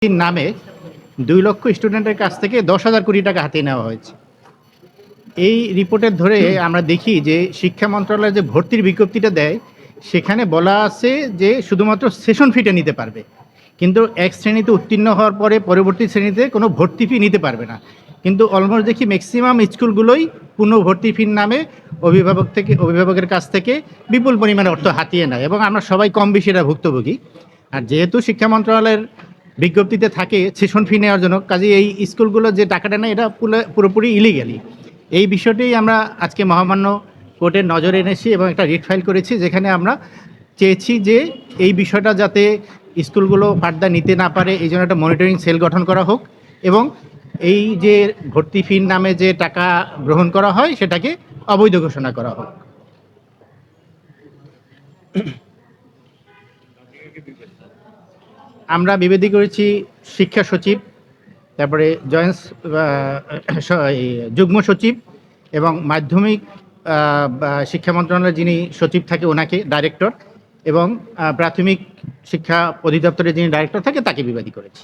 নামে 2 লক্ষ স্টুডেন্টের কাছ থেকে 10,000 কোটি টাকা হাতিয়ে নেওয়া হয়েছে। এই রিপোর্টের ধরে আমরা দেখি যে শিক্ষা মন্ত্রণালয় যে ভর্তির বিজ্ঞপ্তিটা দেয় সেখানে বলা আছে যে শুধুমাত্র সেশন ফিটা নিতে পারবে, কিন্তু এক শ্রেণীতে উত্তীর্ণ হওয়ার পরে পরবর্তী শ্রেণীতে কোনো ভর্তি ফি নিতে পারবে না। কিন্তু অলমোস্ট দেখি ম্যাক্সিমাম স্কুলগুলোই পূর্ণ ভর্তি ফির নামে অভিভাবকের কাছ থেকে বিপুল পরিমাণে অর্থ হাতিয়ে নেয় এবং আমরা সবাই কম বেশি এটা ভুক্তভোগী। আর যেহেতু শিক্ষা মন্ত্রণালয়ের বিজ্ঞপ্তিতে থাকে সেশন ফি নেওয়ার জন্য, কাজে এই স্কুলগুলো যে টাকাটা নেয় এটা পুরোপুরি ইলিগালি। এই বিষয়টি আমরা আজকে মহামান্য কোর্টের নজরে এনেছি এবং একটা রিট ফাইল করেছি, যেখানে আমরা চেয়েছি যে এই বিষয়টা যাতে স্কুলগুলো ফার্দার নিতে না পারে এই জন্য একটা মনিটরিং সেল গঠন করা হোক এবং এই যে ভর্তি ফির নামে যে টাকা গ্রহণ করা হয় সেটাকে অবৈধ ঘোষণা করা হোক। আমরা বিবেদী করেছি শিক্ষা সচিব, তারপরে জয়েন্ট যুগ্ম সচিব এবং মাধ্যমিক শিক্ষা মন্ত্রণালয়ের যিনি সচিব থাকে ওনাকে, ডাইরেক্টর, এবং প্রাথমিক শিক্ষা অধিদপ্তরের যিনি ডাইরেক্টর থাকে তাকে বিবাদী করেছি।